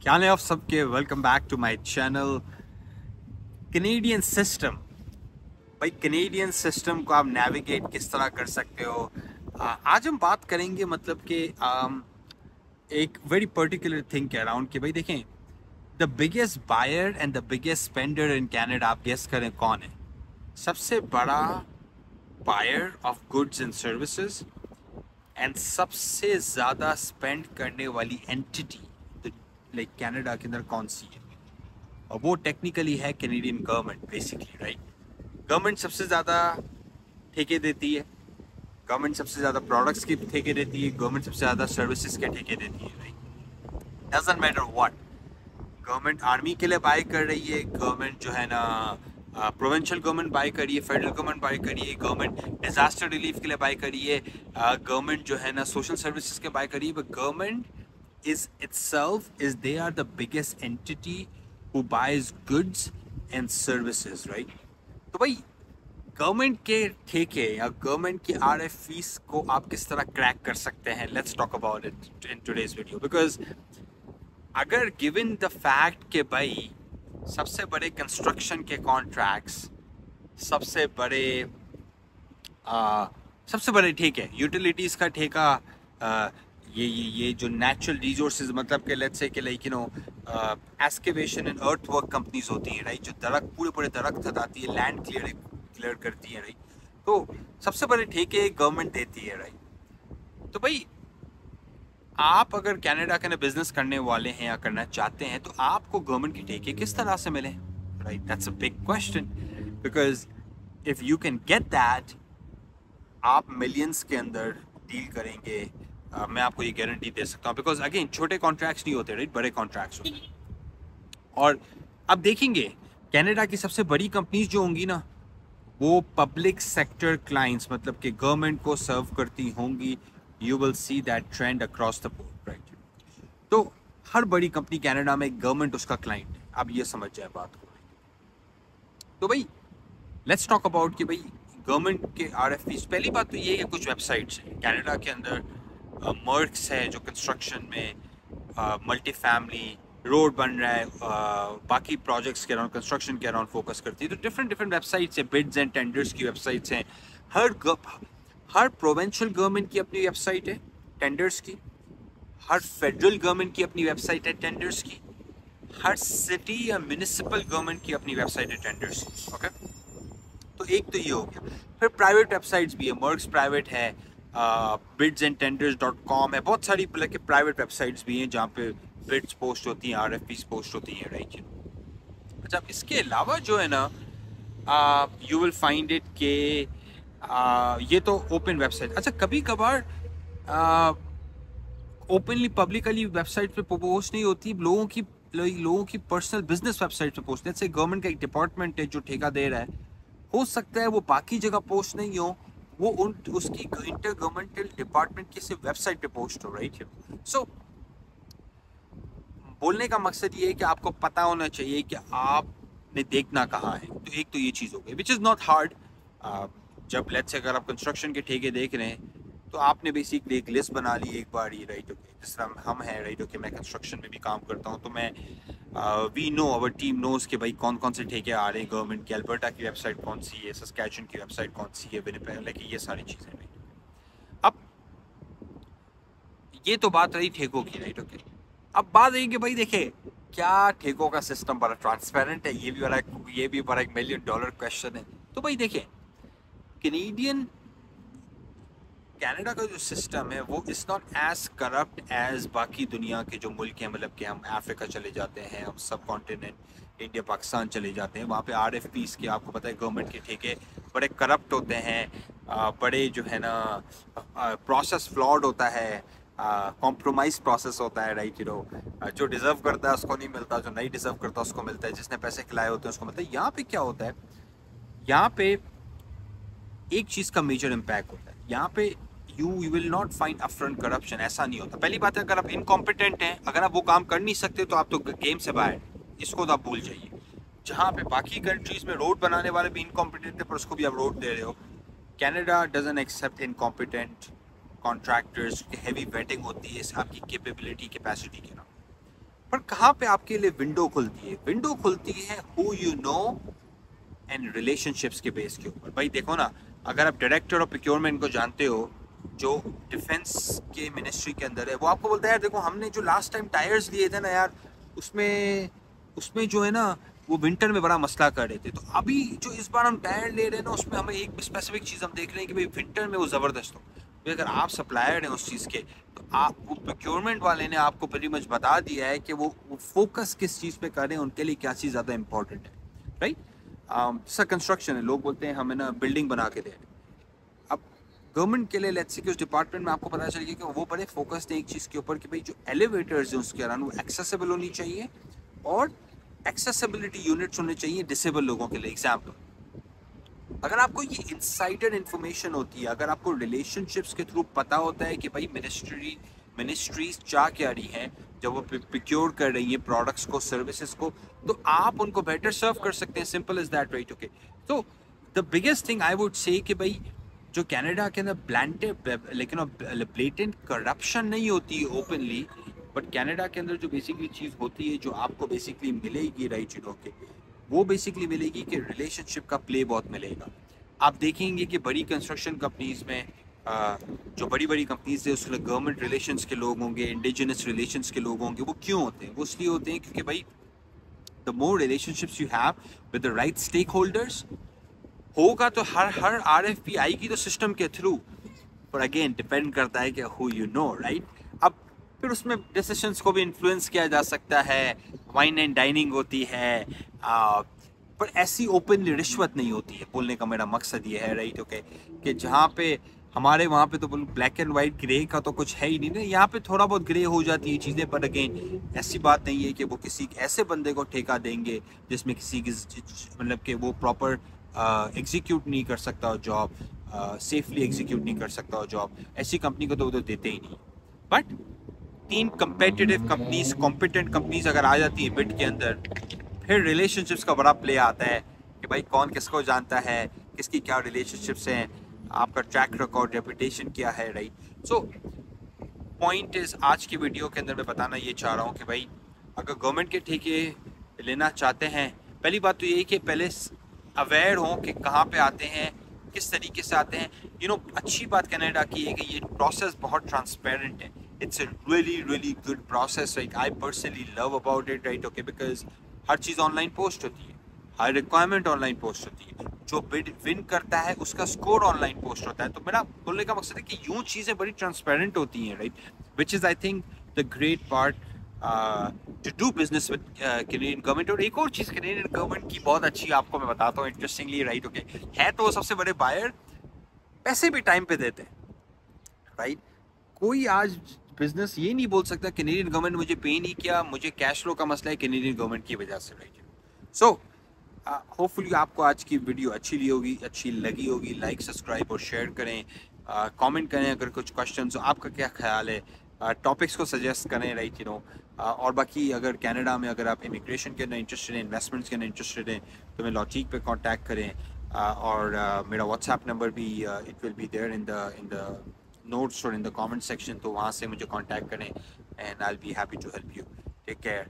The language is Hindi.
क्या हाल है आप सबके। Welcome back to my channel. Canadian system. भाई कैनेडियन सिस्टम को आप नेविगेट किस तरह कर सकते हो। आज हम बात करेंगे मतलब कि एक वेरी पर्टिकुलर थिंग के अराउंड कि भाई देखें, the biggest buyer and the biggest spender in Canada, आप गेस करें कौन है सबसे बड़ा buyer of goods and services and सबसे ज़्यादा स्पेंड करने वाली एंटिटी लाइक कनाडा के अंदर कौन सी है। और वो टेक्निकली है Canadian government basically, right. Government सबसे ज़्यादा ठेके देती है, गवर्नमेंट सबसे ज़्यादा प्रोडक्ट्स की ठेके देती है, गवर्नमेंट सबसे ज़्यादा सर्विसेज के ठेके देती है, right. Doesn't matter what, government army के लिए बाय कर रही है, गवर्नमेंट जो है ना प्रोविंशियल गवर्नमेंट बाय करी है, फेडरल गवर्नमेंट बाय करी है, गवर्नमेंट डिजास्टर रिलीफ के लिए बाय करी है, गवर्नमेंट जो है ना सोशल सर्विसेज के बाय करी है। But government is itself is they are the biggest entity who buys goods and services, right. तो भाई गवर्नमेंट के ठेके या गवर्नमेंट की आरएफ फीस को आप किस तरह क्रैक कर सकते हैं, let's talk about it in today's video. Because अगर गिवन द फैक्ट के भाई सबसे बड़े कंस्ट्रक्शन के कॉन्ट्रैक्ट्स, सबसे बड़े सबसे बड़े ठेके, यूटिलिटीज़ का ठेका, ये जो नेचुरल रिसोर्सेज मतलब कि लेट्स से कि like you know excavation and earth work companies होती हैं, राइट, जो दरख्त पूरे दरख्त हटाती है, लैंड क्लियर करती है, राइट। तो सबसे बड़े ठेके गवर्नमेंट देती है, राइट। तो भाई आप अगर कनाडा के अंदर बिजनेस करने वाले हैं या करना चाहते हैं तो आपको गवर्नमेंट के ठेके किस तरह से मिले, right. That's a big question because if you can get that, आप मिलियंस के अंदर डील करेंगे। मैं आपको ये गारंटी दे सकता हूँ बिकॉज अगेन छोटे कॉन्ट्रैक्ट्स नहीं होते, राइट, बड़े कॉन्ट्रैक्ट्स होते हैं। और अब देखेंगे कनाडा की सबसे बड़ी कंपनीज जो होंगी ना, वो पब्लिक सेक्टर क्लाइंट्स मतलब कि गवर्नमेंट को सर्व करती होंगी। You will see that trend across the board, right. तो हर बड़ी कंपनी कनाडा में गवर्नमेंट उसका क्लाइंट है, आप ये समझ जाए बात को। तो भाई लेट्स टॉक अबाउट कि भाई गवर्नमेंट के आरएफपीज। पहली बात तो ये है, कुछ वेबसाइट्स हैं कनाडा के अंदर, मर्क्स है जो कंस्ट्रक्शन में मल्टी फैमिली रोड बन रहा है, बाकी प्रोजेक्ट्स के अराउंड, कंस्ट्रक्शन के अराउंड फोकस करती है। तो डिफरेंट वेबसाइट्स हैं, बिड्स एंड टेंडर्स की वेबसाइट्स हैं। हर प्रोविंशियल गवर्नमेंट की अपनी वेबसाइट है टेंडर्स की, हर फेडरल गवर्नमेंट की अपनी वेबसाइट है टेंडर्स की, हर सिटी या म्यूनिसिपल गवर्नमेंट की अपनी वेबसाइट है टेंडर्स की, ओके। तो एक तो ये हो गया। फिर प्राइवेट वेबसाइट्स भी है, मर्क्स प्राइवेट है, bidsandtenders.com है, बहुत सारी प्राइवेट वेबसाइट्स भी हैं जहाँ पे बिड्स पोस्ट होती हैं, आरएफपीज पोस्ट होती हैं, राइट। अच्छा, इसके अलावा जो है ना यू विल फाइंड इट के ये तो ओपन वेबसाइट। अच्छा, कभी कभार ओपनली पब्लिकली वेबसाइट पे पोस्ट नहीं होती, लोगों की पर्सनल बिजनेस वेबसाइट पे पोस्ट। जैसे गवर्नमेंट का एक डिपार्टमेंट है जो ठेका दे रहा है, हो सकता है वो बाकी जगह पोस्ट नहीं हो, वो उसकी इंटर गवर्नमेंटल डिपार्टमेंट की सिर्फ वेबसाइट पे पोस्ट हो, राइट। सो बोलने का मकसद ये है कि आपको पता होना चाहिए कि आपने देखना कहाँ है। तो एक तो ये चीज़ हो गई विच इज़ नॉट हार्ड। जब लेट्स से अगर आप कंस्ट्रक्शन के ठेके देख रहे हैं तो आपने बेसिकली एक लिस्ट बना ली एक बार ही, राइट। ओके, जिस तरह हम हैं, राइट। ओके, मैं कंस्ट्रक्शन में भी काम करता हूँ तो मैं we know, our team knows कि भाई कौन कौन से ठेके आ रहे हैं गवर्नमेंट की। अल्बर्टा की वेबसाइट कौन सी है, सस्कैचुअन की वेबसाइट कौन सी है, विनिपेग, लाइक ये सारी चीज़ें, राइट। अब ये तो बात रही ठेकों की, राइट। ओके, अब बात रही कि भाई देखे क्या ठेकों का सिस्टम बड़ा ट्रांसपेरेंट है। ये भी बड़ा एक $1 मिलियन क्वेश्चन है। तो भाई देखें, कैनेडियन कनाडा का जो सिस्टम है वो is not as corrupt as बाकी दुनिया के जो मुल्क हैं। मतलब कि हम अफ्रीका चले जाते हैं, हम सब कॉन्टिनेंट इंडिया पाकिस्तान चले जाते हैं, वहाँ पे आरएफपीज के आपको पता है गवर्नमेंट के ठेके बड़े करप्ट होते हैं, बड़े जो है ना प्रोसेस फ्लॉड होता है, कॉम्प्रोमाइज प्रोसेस होता है, राइट। जो डिजर्व करता है उसको नहीं मिलता, जो नहीं डिजर्व करता उसको मिलता है, जिसने पैसे खिलाए होते हैं उसको मिलता है। यहाँ पे क्या होता है, यहाँ पे एक चीज़ का मेजर इम्पैक्ट होता है। यहाँ पे you will not find upfront corruption, ऐसा नहीं होता। पहली बात है, अगर आप इनकॉम्पिटेंट हैं, अगर आप वो काम कर नहीं सकते तो आप तो गेम से बाहर, इसको तो आप भूल जाइए। जहाँ पे बाकी कंट्रीज में रोड बनाने वाले भी इनकॉम्पिटेंट है पर उसको भी आप रोड दे रहे हो, Canada doesn't accept incompetent contractors. Heavy waiting होती है आपकी कैपेबिलिटी कैपेसिटी के नाम। पर कहाँ पे आपके लिए विंडो खुलती है? विंडो खुलती है who you know and relationships के बेस के ऊपर। भाई देखो ना, अगर आप डायरेक्टर ऑफ प्रोक्योरमेंट को जानते हो जो डिफेंस के मिनिस्ट्री के अंदर है, वो आपको बोलता है यार देखो हमने जो लास्ट टाइम टायर्स लिए थे ना यार, उसमें उसमें जो है ना वो विंटर में बड़ा मसला कर रहे थे, तो अभी जो इस बार हम टायर ले रहे हैं ना उसमें हमें एक स्पेसिफिक चीज़ हम देख रहे हैं कि भाई विंटर में वो ज़बरदस्त हो। तो अगर आप सप्लायर हैं उस चीज़ के, तो आप वो प्रोक्योरमेंट वाले ने आपको pretty much बता दिया है कि वो फोकस किस चीज़ पे कर रहे हैं, उनके लिए क्या चीज़ ज़्यादा इंपॉर्टेंट है, राइट। जैसा कंस्ट्रक्शन है, लोग बोलते हैं हमें ना बिल्डिंग बना के दे। अब गवर्नमेंट के लिए लेट्स से कि उस डिपार्टमेंट में आपको पता चल गया कि वो बड़े फोकस्ड है एक चीज़ के ऊपर कि भाई जो एलिवेटर्स हैं उसके अराउंड वो एक्सेसिबल होनी चाहिए और एक्सेसिबिलिटी यूनिट्स होने चाहिए डिसेबल लोगों के लिए। एग्जाम्पल, अगर आपको ये इनसाइडर इन्फॉर्मेशन होती है, अगर आपको रिलेशनशिप्स के थ्रू पता होता है कि भाई मिनिस्ट्रीज चाह क्या रही हैं जब वो प्रोक्योर कर रही है प्रोडक्ट्स को, सर्विसेज को, तो आप उनको बेटर सर्व कर सकते हैं। Simple is that, right. Okay, तो the biggest thing I would say कि भाई जो कनाडा के अंदर ब्लेटेंट करप्शन नहीं होती है ओपनली, बट कनाडा के अंदर जो बेसिकली चीज़ होती है जो आपको बेसिकली मिलेगी, राइट, ओके, वो बेसिकली मिलेगी कि रिलेशनशिप का प्ले बहुत मिलेगा। आप देखेंगे कि बड़ी कंस्ट्रक्शन कंपनीज में जो बड़ी बड़ी कंपनीज है उसमें गवर्नमेंट रिलेशंस के लोग होंगे, इंडिजिनस रिलेशंस के लोग होंगे। वो क्यों होते हैं? वो इसलिए होते हैं क्योंकि भाई the more relationships you have with the right stakeholders होगा तो हर RFP आएगी तो सिस्टम के थ्रू, पर अगेन डिपेंड करता है कि हु यू नो, राइट। अब फिर उसमें डिसीजंस को भी इन्फ्लुएंस किया जा सकता है, वाइन एंड डाइनिंग होती है, पर ऐसी ओपनली रिश्वत नहीं होती है। बोलने का मेरा मकसद ये है, राइट, ओके, कि जहाँ पे हमारे वहाँ पे तो ब्लैक एंड वाइट ग्रे का तो कुछ है ही नहीं ना, यहाँ पे थोड़ा बहुत ग्रे हो जाती है चीज़ें, पर अगेन ऐसी बात नहीं है कि वो किसी ऐसे बंदे को ठेका देंगे जिसमें किसी की मतलब कि वो प्रॉपर एग्जीक्यूट नहीं कर सकता जॉब, सेफली एग्जीक्यूट नहीं कर सकता जॉब। ऐसी कंपनी को तो वो तो देते ही नहीं। But 3 competitive companies, competent companies अगर आ जाती है बिड के अंदर, फिर रिलेशनशिप्स का बड़ा प्ले आता है कि भाई कौन किसको जानता है, किसकी क्या रिलेशनशिप्स हैं, आपका ट्रैक रिकॉर्ड, रेपुटेशन क्या है, राइट। सो पॉइंट इज, आज की वीडियो के अंदर मैं बताना ये चाह रहा हूँ कि भाई अगर गवर्नमेंट के ठेके लेना चाहते हैं, पहली बात तो यही कि पहले अवेयर हों कि कहाँ पे आते हैं, किस तरीके से आते हैं। यू नो, अच्छी बात कनाडा की है कि ये प्रोसेस बहुत ट्रांसपेरेंट है। It's a really good process, right. I personally love about it, right, okay, because her cheese online post होती है, हर रिक्वायरमेंट ऑनलाइन पोस्ट होती है, जो बिड विन करता है उसका स्कोर ऑनलाइन पोस्ट होता है। तो मेरा बोलने का मकसद है कि यूँ चीज़ें बड़ी ट्रांसपेरेंट होती हैं, right, which is I think the great part two do business with Canadian government. और एक और चीज़ कैनेडियन गवर्नमेंट की बहुत अच्छी आपको मैं बताता हूँ इंटरेस्टिंगली, राइट, ओके, है तो वो सबसे बड़े बायर, पैसे भी टाइम पे देते हैं, राइट। कोई आज बिजनेस ये नहीं बोल सकता कैनेडियन गवर्नमेंट मुझे पे नहीं किया, मुझे कैश फ्लो का मसला है कैनेडियन गवर्नमेंट की वजह से, राइट। सो होपफुली आपको आज की वीडियो अच्छी लगी होगी। लाइक, सब्सक्राइब और शेयर करें, कमेंट करें अगर कुछ क्वेश्चन हो, आपका क्या ख्याल है, टॉपिक्स को सजेस्ट करें, राइट, यू नो। और बाकी अगर कनाडा में अगर आप इमिग्रेशन के अंदर इंटरेस्टेड हैं, इन्वेस्टमेंट्स के अंदर इंटरेस्टेड हैं, तो मैं लॉजिक पे कांटेक्ट करें। और मेरा व्हाट्सएप नंबर भी it will be there in the notes और इन द कमेंट सेक्शन, तो वहाँ से मुझे कांटेक्ट करें and I will be happy to help you. Take care.